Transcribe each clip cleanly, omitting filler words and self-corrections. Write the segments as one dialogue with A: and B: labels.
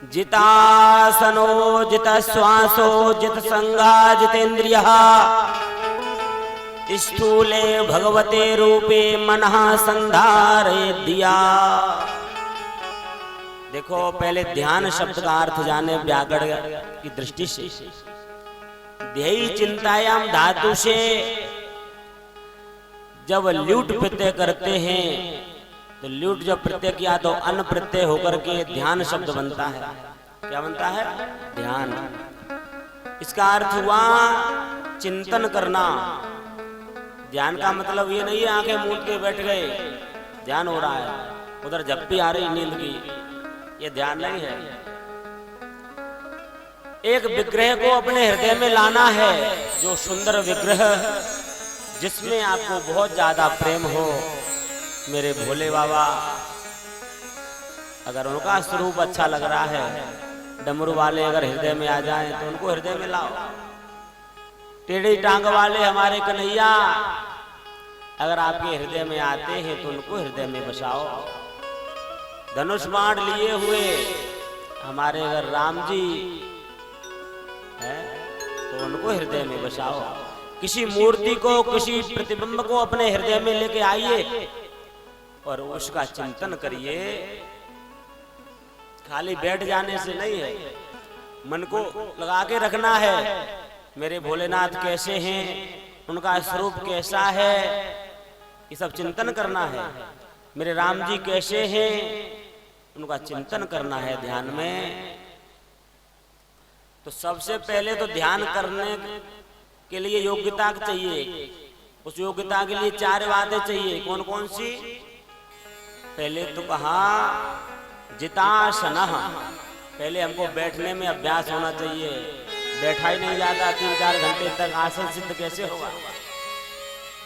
A: जितासनो जितश्वासो जितसंगा जितेन्द्रियः स्थूले भगवते रूपे मनः संधारयेद्या। देखो पहले ध्यान शब्द का अर्थ जाने व्याकरण की दृष्टि से। ध्येय चिंतायाम धातु से जब ल्यूट प्रत्यय करते हैं तो ल्यूट जब प्रत्यय किया तो अन्न प्रत्यय होकर के ध्यान शब्द बनता है। क्या बनता है? ध्यान। इसका अर्थ हुआ चिंतन करना। ध्यान का मतलब ये नहीं है आंखें मूंद के बैठ गए ध्यान हो रहा है, उधर झप्पी आ रही नींद की, ये ध्यान नहीं है। एक विग्रह को अपने हृदय में लाना है, जो सुंदर विग्रह जिसमें आपको बहुत ज्यादा प्रेम हो। मेरे भोले बाबा, अगर उनका स्वरूप अच्छा लग रहा है, डमरू वाले अगर हृदय में आ जाएं तो उनको हृदय में लाओ। टेढ़ी टांग वाले हमारे कन्हैया अगर आपके हृदय में आते हैं तो उनको हृदय में बसाओ। धनुष बाण लिए हुए हमारे अगर राम जी है तो उनको हृदय में बसाओ। किसी मूर्ति को, किसी प्रतिबिंब को अपने हृदय में लेके आइए और उसका चिंतन करिए। खाली बैठ जाने से नहीं है, मन को लगा के रखना है। मेरे भोलेनाथ कैसे हैं, उनका स्वरूप कैसा है, ये सब चिंतन करना है। मेरे राम जी कैसे हैं, उनका चिंतन करना है ध्यान में। तो सबसे पहले तो ध्यान करने के लिए योग्यता चाहिए। उस योग्यता के लिए 4 बातें चाहिए। कौन कौन सी? पहले तो कहा जितासनः, पहले हमको बैठने में अभ्यास होना चाहिए। बैठा ही नहीं जाता 3-4 घंटे तक, आसन सिद्ध कैसे होगा?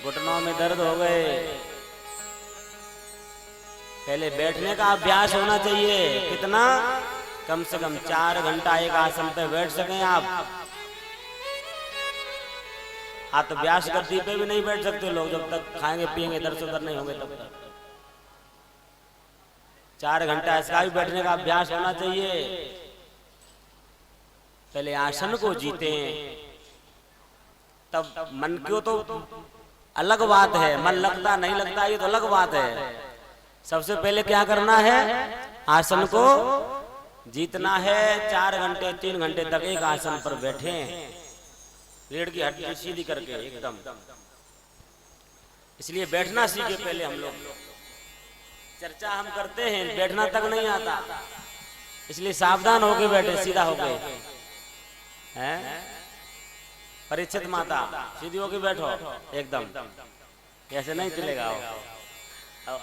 A: घुटनों में दर्द हो गए। पहले बैठने का अभ्यास होना चाहिए। कितना? कम से कम 4 घंटा एक आसन पे बैठ सकें आप। तो व्यास गद्दी पे भी नहीं बैठ सकते लोग, जब तक खाएंगे पिएंगे इधर से उधर नहीं होंगे तब तक। 4 घंटा इसका भी बैठने का अभ्यास होना चाहिए। पहले आसन को जीते, तब मन को तो अलग बात है, मन लगता नहीं लगता ये तो अलग बात है। सबसे पहले क्या करना है? आसन को जीतना है। 4 घंटे 3 घंटे तक एक आसन पर बैठे, रीढ़ की हड्डी सीधी करके एकदम। इसलिए बैठना सीखे पहले हम लोग। चर्चा हम करते हैं, बैठना तक नहीं आता, इसलिए सावधान होके बैठे, सीधा होके। हैं? परीक्षित माता, सीधी होके बैठो एकदम, ऐसे नहीं चलेगा।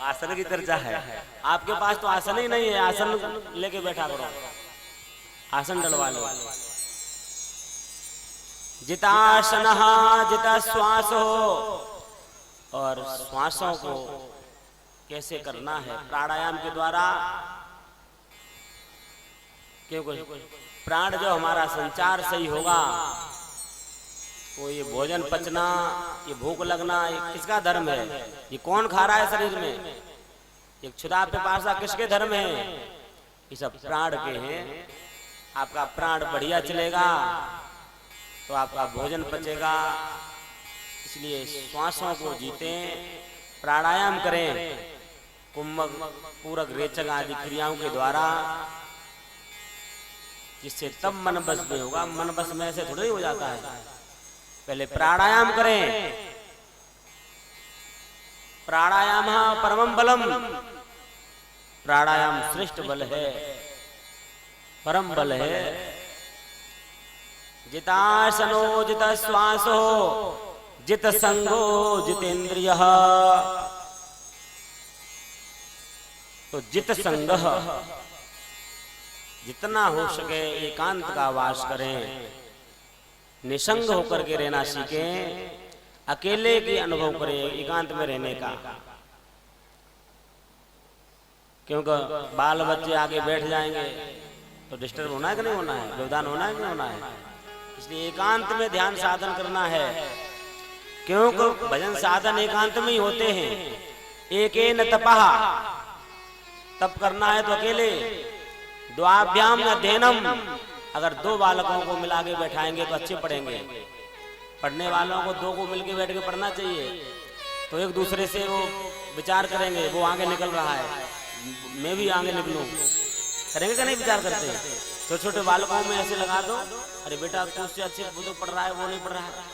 A: आसन की चर्चा है। आपके पास तो आसन ही नहीं है, आसन लेके बैठा करो, आसन डलवा लो। जितासनः जितश्वासो, और श्वासों को कैसे करना है? प्राणायाम के द्वारा। क्योंकि प्राण जो हमारा संचार सही होगा, वो ये भोजन पचना, ये भूख लगना, ये किसका धर्म है? ये कौन खा रहा है शरीर में? ये क्षुधा पिपासा किसके धर्म है? ये सब प्राण के हैं। आपका प्राण बढ़िया चलेगा तो आपका भोजन पचेगा। इसलिए श्वासों को जीतें, प्राणायाम करें, कुंभक, पूरक, रेचक आदि क्रियाओं के द्वारा, जिससे तब मन बस में होगा। मन बस में ऐसे थोड़ा ही हो जाता है। पहले प्राणायाम करें। प्राणायाम परमं बलम, प्राणायाम श्रेष्ठ बल है, परम बल है। जितासनो जितश्वासो जितसंगो जितेन्द्रियः। तो जित संगः, जितना हो सके एकांत का वास करें, निसंग होकर के रहना सीखें, अकेले की अनुभव करें एकांत में रहने का। क्योंकि बाल बच्चे आगे बैठ जाएंगे तो डिस्टर्ब होना है कि नहीं होना है? व्यवधान होना है कि नहीं होना है? इसलिए एकांत में ध्यान साधन करना है। क्योंकि भजन साधन एकांत में ही होते हैं। एकेन तपः, तप करना है तो अकेले। द्वाभ्याम अध्ययनम, अगर दो बालकों को मिला के बैठाएंगे तो अच्छे पढ़ेंगे। पढ़ने वालों को दो को मिलके बैठ के पढ़ना चाहिए, तो एक दूसरे से वो विचार करेंगे, वो आगे निकल रहा है मैं भी आगे निकलूं, करेंगे क्या नहीं विचार करते हैं। छोटे छोटे बालकों में ऐसे लगा दो, अरे बेटा तुझसे अच्छे वो तो पढ़ रहा है वो नहीं पढ़ रहा है,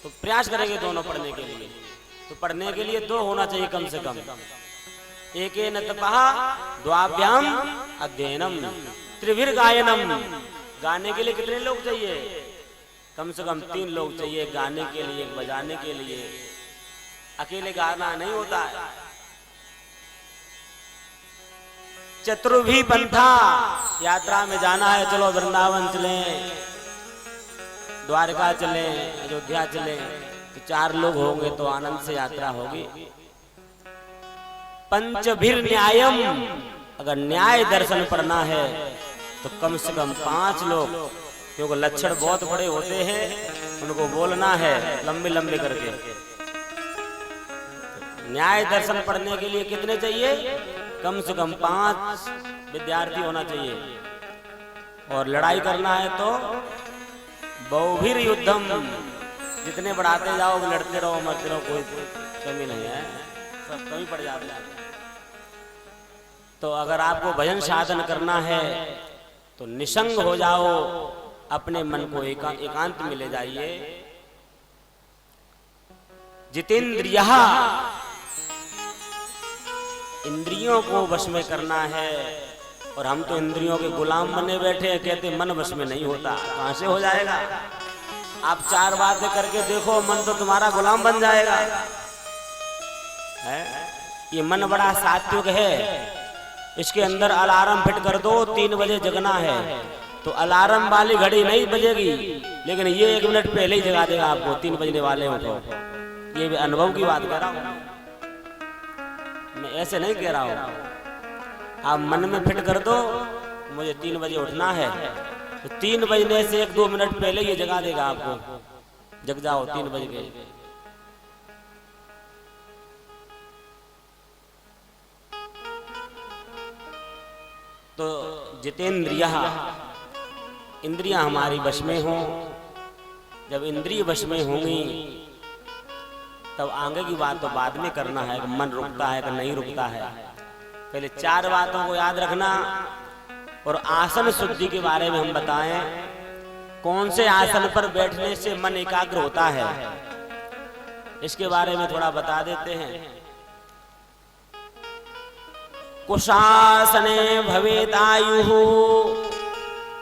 A: तो प्रयास करेंगे दोनों पढ़ने के लिए। तो पढ़ने के लिए दो होना चाहिए कम से कम। एक न तपहा द्वाभ्याम अध्ययनम त्रिभिर गायनम, गाने के लिए कितने लोग चाहिए? कम से कम 3 लोग चाहिए, गाने के लिए, बजाने के लिए। अकेले गाना नहीं होता है। चतुर्भी पंथा, यात्रा में जाना है, चलो वृंदावन चलें, द्वारका चलें, अयोध्या चलें, तो 4 लोग होंगे तो आनंद से यात्रा होगी। पंचभिर न्यायम, अगर न्याय दर्शन पढ़ना है तो कम से कम 5 लोग, क्योंकि लक्षण बहुत बड़े होते हैं, उनको बोलना है लंबे लंबे करके। न्याय दर्शन पढ़ने के लिए कितने चाहिए? कम से कम 5 विद्यार्थी होना चाहिए। और लड़ाई करना है तो बहुभिर युद्धम, जितने बढ़ाते जाओ लड़ते रहो मरते रहो, कोई कमी नहीं है, सब कमी पड़ जाते हैं। तो अगर आपको भजन साधन करना है तो निसंग हो जाओ, अपने मन को एकांत में ले जाइए। जितेंद्रियः, इंद्रियों को वश में करना है। और हम तो इंद्रियों के गुलाम बने बैठे हैं, कहते मन वश में नहीं होता, कहां से हो जाएगा? आप 4 बातें करके देखो, मन तो तुम्हारा गुलाम बन जाएगा। है? ये मन बड़ा सात्विक है, इसके अंदर अलार्म फिट कर दो, 3 बजे जगना है, तो अलार्म वाली घड़ी नहीं बजेगी, लेकिन ये 1 मिनट पहले ही जगा देगा आपको, 3 बजने वाले हो तो। ये भी अनुभव की बात कर रहा हूं, मैं ऐसे नहीं कह रहा हूं। आप मन में फिट कर दो, मुझे 3 बजे उठना है, तो 3 बजने से 1-2 मिनट पहले ये जगा देगा आपको, जग जाओ 3 बज गए। तो जितेंद्रियः, इंद्रियां हमारी वश में हों। जब इंद्रिय वश में होंगी तब आगे की बात तो बाद में करना है, कि मन रुकता है कि नहीं रुकता है। पहले 4 बातों को याद रखना। और आसन शुद्धि के बारे में हम बताएं, कौन से आसन पर बैठने से मन एकाग्र होता है, इसके बारे में थोड़ा बता देते हैं। कुशासने भवेत् आयुः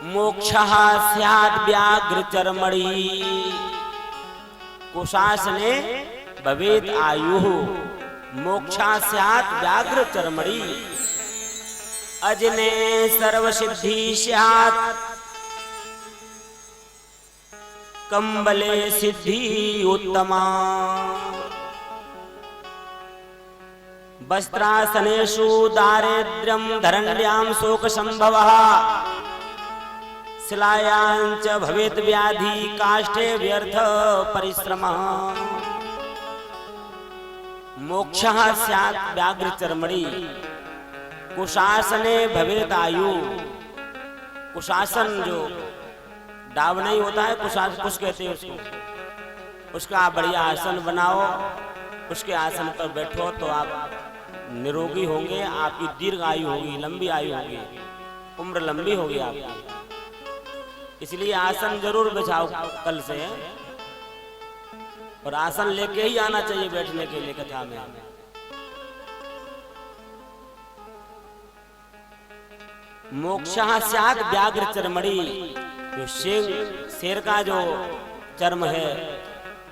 A: मोक्षः स्यात् व्याघ्र चर्मणि। कुशासने भवेत् आयुः मोक्षः स्यात् व्याघ्र चर्मणि। अजने सर्वसिद्धि स्यात् कंबले सिद्धि उत्तमा। वस्त्रासनेषु दारिद्र्यं धरण्यां शोक संभवः। शिलायां च भवेत् व्याधि काष्ठे व्यर्थ परिश्रमः। मोक्षः स्यात् व्याघ्र चर्मणि। कुशासने भवेत् आयु। कुशासन जो डाव नहीं होता है, कुश कहते हैं उसको। उसका आप बढ़िया आसन बनाओ, उसके आसन पर बैठो तो आप निरोगी होंगे, आपकी दीर्घ आयु होगी, लंबी आयु होगी, उम्र लंबी होगी आपकी। इसलिए आसन जरूर बिछाओ कल से, और आसन लेके ही आना चाहिए बैठने के लिए कथा में। मोक्षः स्यात् व्याघ्र चर्मणि। जो शेर का जो चर्म है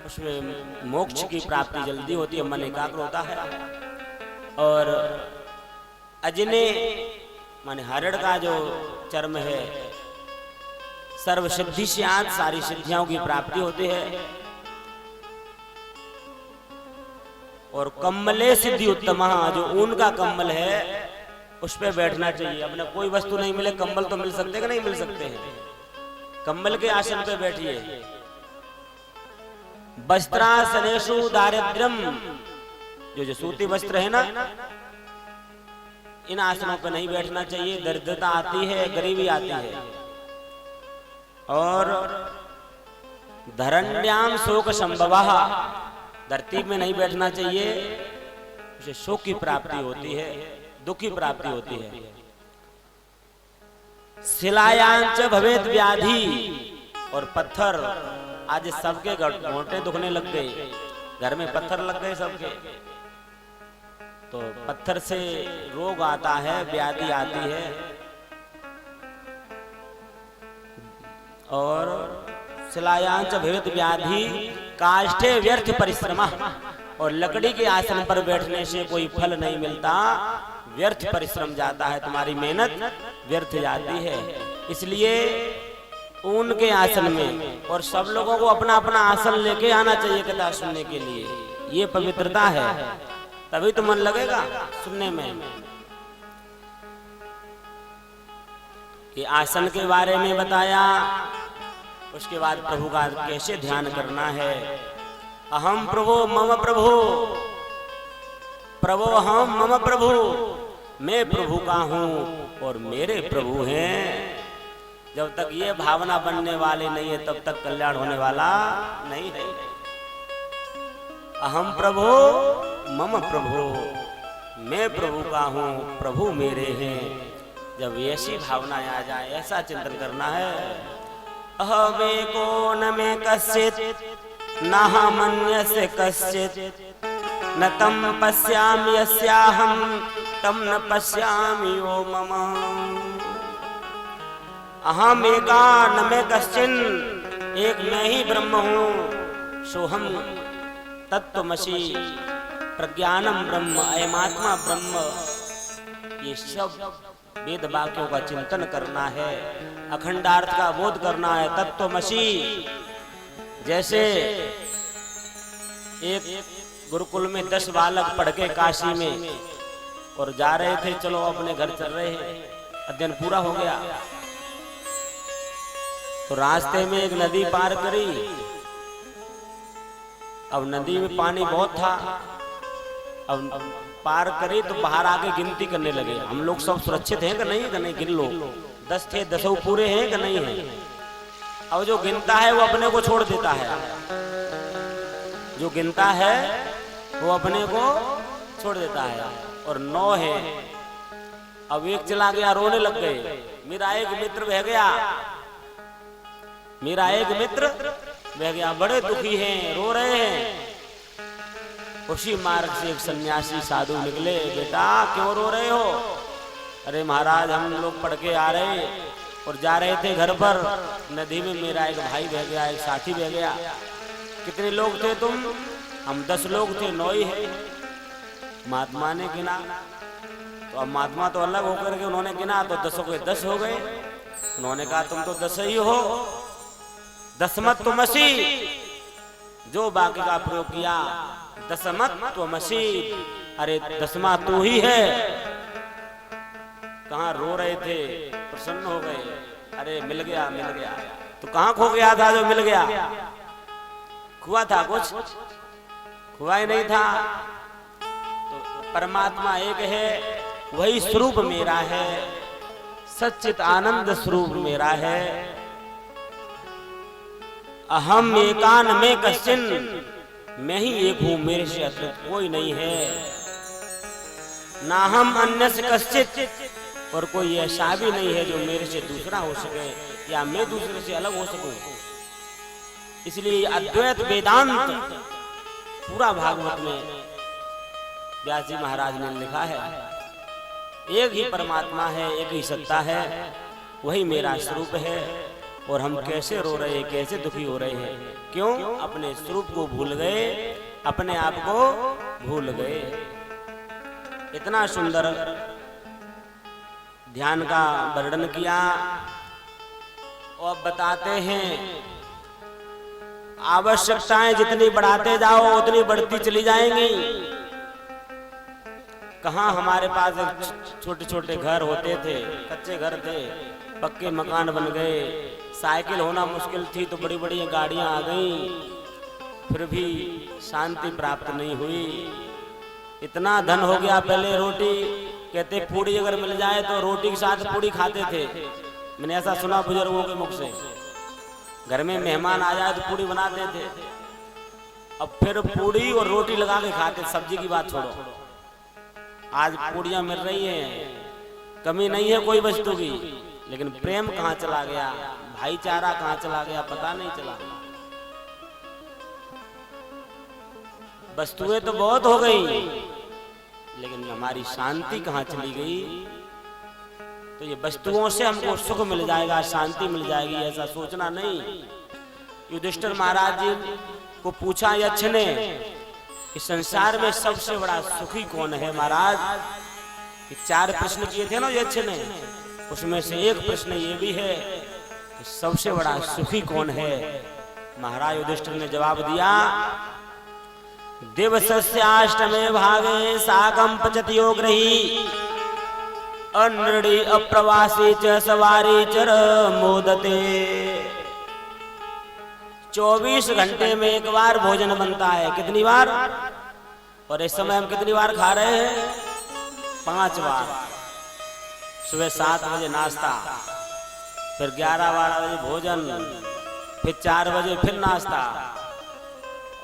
A: उसमें मोक्ष की प्राप्ति जल्दी होती है, मन एकाग्र होता है। और अजने माने हरिण का जो चर्म है, सर्व सिद्धि स्यात्, सारी सिद्धियों की प्राप्ति होती है। और कम्बले सिद्धि उत्तमा, जो ऊन का कम्बल है उस पे बैठना चाहिए। अपने कोई वस्तु नहीं मिले, कंबल तो मिल सकते कि नहीं मिल सकते हैं, कंबल के आसन पे बैठिए। वस्त्रासनेषु दारिद्र्यम, जो सूती वस्त्र है ना, इन आसनों पर नहीं बैठना चाहिए, दरिद्रता आती है, गरीबी आती है। और धरण्याम शोक संभवः, धरती में नहीं बैठना चाहिए, उसे शोक की प्राप्ति होती है, दुख की प्राप्ति होती है। शिलायांच भवेत व्याधि, और पत्थर, आज सबके घोंटे दुखने लग गए, घर में पत्थर लग गए सबके, तो पत्थर से रोग आता है, व्याधि आती है। और शिलायांच भवेत व्याधि काष्ठे व्यर्थ परिश्रम, और लकड़ी के आसन पर बैठने से कोई फल नहीं मिलता, व्यर्थ परिश्रम जाता है, तुम्हारी मेहनत व्यर्थ जाती है। इसलिए ऊन के आसन में, और सब लोगों को अपना अपना आसन लेके आना चाहिए कथा सुनने के लिए, ये पवित्रता है, तभी तो मन लगेगा सुनने में। ये आसन के बारे में बताया, उसके बाद प्रभु का कैसे ध्यान करना है। अहम प्रभु मम प्रभु, प्रभु हम मम प्रभु, मैं प्रभु का हूं और मेरे प्रभु हैं। जब तक ये भावना बनने वाली नहीं है तब तक कल्याण होने वाला नहीं है। अहम प्रभु मम प्रभु, मैं प्रभु का हूं, प्रभु मेरे हैं। जब ऐसी भावना आ जाए, ऐसा चिंतन करना है। अहमेको न मे कश्चित् नाहमन्यस्य कश्चित्, न तम पश्यामि यस्याहं तम न पश्यामि यो मम। अहम एका न मे कश्चिन्, एक मैं ही ब्रह्म हूँ, सोहम तत्त्वमसि, प्रज्ञानम ब्रह्म, अयमात्मा ब्रह्म। ये सब वेद वाक्यों का चिंतन करना है, अखंडार्थ का बोध करना है। तत्त्वमसि, जैसे एक गुरुकुल में 10 बालक पढ़ के काशी में और जा रहे थे, चलो अपने घर चल रहे हैं, अध्ययन पूरा हो गया, तो रास्ते में एक नदी पार करी। अब नदी में पानी बहुत था, अब पार करी तो बाहर आके गिनती करने लगे, हम लोग सब सुरक्षित हैं कि नहीं गिन लो, 10 थे, 10 पूरे हैं कि नहीं है। अब जो गिनता है वो अपने को छोड़ देता है, जो गिनता है वो अपने को छोड़ देता है, और 9 है। अब एक चला गया, रोने लग गए, मेरा एक मित्र बह गया, मेरा एक मित्र बह गया, बड़े दुखी हैं, रो रहे हैं। उसी मार्ग से एक सन्यासी साधु निकले, बेटा क्यों रो रहे हो? अरे महाराज हम लोग पढ़ के आ रहे और जा रहे थे घर पर, नदी में मेरा एक भाई बह गया, एक साथी बह गया। कितने लोग थे तुम? हम 10 लोग थे, 9 ही है। महात्मा ने गिना, तो अब महात्मा तो अलग होकर के उन्होंने गिना तो 10 के 10 हो गए। उन्होंने कहा तुम तो 10 ही हो, दसमत तुमसी, जो बाकी का प्रयोग किया, दसमत तुमसी, अरे 10वां तू ही है। कहाँ रो रहे थे, प्रसन्न हो गए, अरे मिल गया मिल गया। तो कहाँ खो गया था जो मिल गया? खुआ था कुछ? खुआ ही नहीं था। तो परमात्मा एक है, वही स्वरूप मेरा है, सच्चित आनंद स्वरूप मेरा है। अहम एकान में कश्चिन, मैं ही एक हूं, मेरे से अतिरिक्त कोई नहीं है। ना हम अन्य से कश्चित, और कोई ऐसा भी नहीं है जो मेरे से दूसरा हो सके या मैं दूसरे से अलग हो सकूं। इसलिए अद्वैत वेदांत पूरा भागवत में व्यास जी महाराज ने लिखा है, एक ही परमात्मा है, एक ही सत्ता है, वही मेरा स्वरूप है। और हम कैसे रो रहे हैं, कैसे दुखी हो रहे हैं, क्यों? अपने स्वरूप को भूल गए, अपने आप को भूल गए। इतना सुंदर ध्यान का वर्णन किया। और बताते हैं आवश्यकताएं जितनी बढ़ाते जाओ उतनी बढ़ती चली जाएंगी। कहाँ हमारे पास छोटे छोटे घर होते थे, कच्चे घर थे, पक्के मकान बन गए, साइकिल होना मुश्किल थी तो बड़ी बड़ी गाड़ियां आ गईं, फिर भी शांति प्राप्त नहीं हुई। इतना धन हो गया, पहले रोटी कहते पूड़ी अगर मिल जाए तो रोटी के साथ पूड़ी खाते थे। मैंने ऐसा सुना बुजुर्गों के मुख से। घर में मेहमान आ जाए तो पूड़ी बनाते थे। अब फिर पूड़ी और रोटी लगा के खाते, सब्जी की बात छोड़ो। आज पूड़ियां मिल रही हैं, कमी नहीं है कोई वस्तु की, लेकिन प्रेम कहाँ चला गया, भाईचारा कहाँ चला गया, पता नहीं चला। वस्तुएं तो बहुत हो गई, लेकिन हमारी शांति कहाँ चली गई। तो ये वस्तुओं से हमको सुख मिल जाएगा, शांति मिल जाएगी, ऐसा सोचना नहीं। युधिष्ठिर महाराज जी को पूछा यक्ष ने कि संसार में सबसे बड़ा सुखी कौन है महाराज। कि 4 प्रश्न किए थे ना यक्ष ने, उसमें से एक प्रश्न ये भी है कि सबसे बड़ा सुखी कौन है। महाराज युधिष्ठिर ने जवाब दिया, दिवसस्य अष्टमे भागे साकं पचति योगृही अनृणी अप्रवासी च सवारी चर मोदते। 24 घंटे में एक बार भोजन बनता है। कितनी बार? और इस समय हम कितनी बार खा रहे हैं? 5 बार। सुबह 7 बजे नाश्ता, फिर 11-12 बजे भोजन, फिर 4 बजे फिर नाश्ता,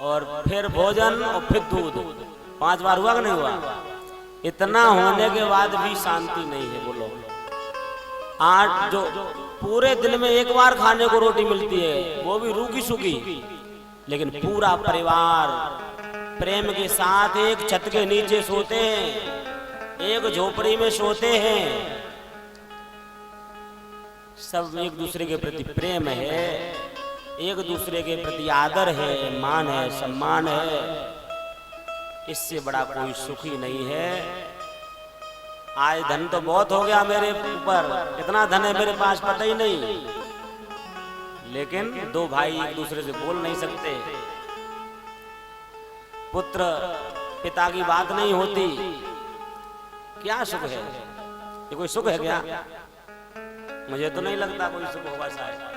A: और फिर भोजन, और फिर दूध। 5 बार हुआ कि नहीं हुआ? इतना होने के बाद भी शांति नहीं है। बोलो, 8 जो पूरे दिन में एक बार खाने को रोटी मिलती है, वो भी रूखी सूखी, लेकिन पूरा परिवार प्रेम के साथ एक छत के नीचे सोते हैं, एक झोपड़ी में सोते हैं। सब एक दूसरे के प्रति प्रेम है, एक दूसरे के प्रति आदर है, मान है, सम्मान है। इससे बड़ा कोई सुखी नहीं है। आज धन तो बहुत हो गया मेरे ऊपर, कितना धन है मेरे पास पता ही नहीं, लेकिन 2 भाई एक दूसरे से बोल नहीं सकते। पुत्र पिता की बात नहीं होती। क्या सुख है? ये कोई सुख है क्या? मुझे तो नहीं लगता कोई सुख होगा शायद।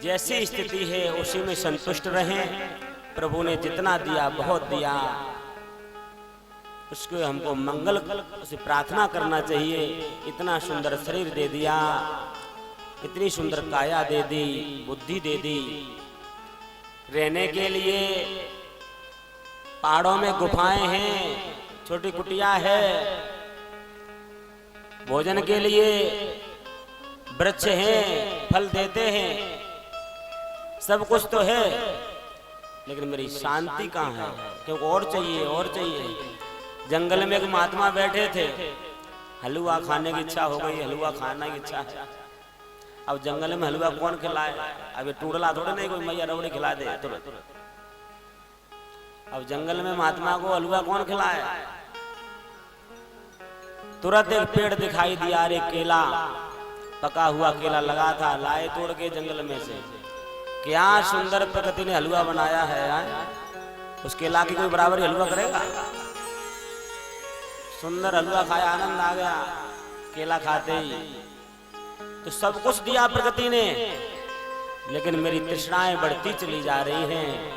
A: जैसी स्थिति है उसी में संतुष्ट रहें। प्रभु ने जितना दिया बहुत दिया, उसको हमको मंगल से प्रार्थना करना चाहिए। इतना सुंदर शरीर दे दिया, इतनी सुंदर काया दे दी, बुद्धि दे दी। रहने के लिए पहाड़ों में गुफाएं हैं, छोटी कुटिया है। भोजन के लिए वृक्ष हैं, फल देते हैं, सब कुछ तो है, लेकिन मेरी शांति कहाँ है? क्योंकि और चाहिए, और चाहिए। जंगल में एक महात्मा बैठे थे, हलवा खाने की इच्छा हो गई, हलवा खाने की इच्छा है। अब जंगल में हलवा कौन खिलाए? अब ये टूडला थोड़े नहीं कोई मैया रबड़ी खिला दे तुरंत। अब जंगल में महात्मा को हलवा कौन खिलाए? तुरंत एक पेड़ दिखाई दिया, अरे केला, पका हुआ केला लगा था, लाए तोड़ के जंगल में से। क्या सुंदर प्रकृति ने हलवा बनाया है। उस केला की कोई बराबरी हलवा करेगा? सुंदर हलवा खाया, आनंद आ गया केला खाते ही। तो सब कुछ दिया प्रकृति ने, लेकिन मेरी तृष्णाएं बढ़ती चली जा रही हैं।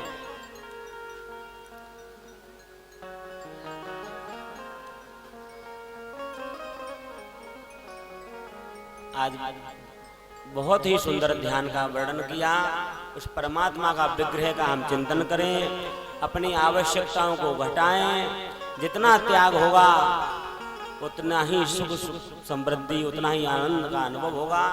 A: आज बहुत ही सुंदर ध्यान का वर्णन किया। उस परमात्मा का विग्रह का हम चिंतन करें, अपनी आवश्यकताओं को घटाएं। जितना त्याग होगा उतना ही सुख समृद्धि, उतना ही आनंद का अनुभव होगा।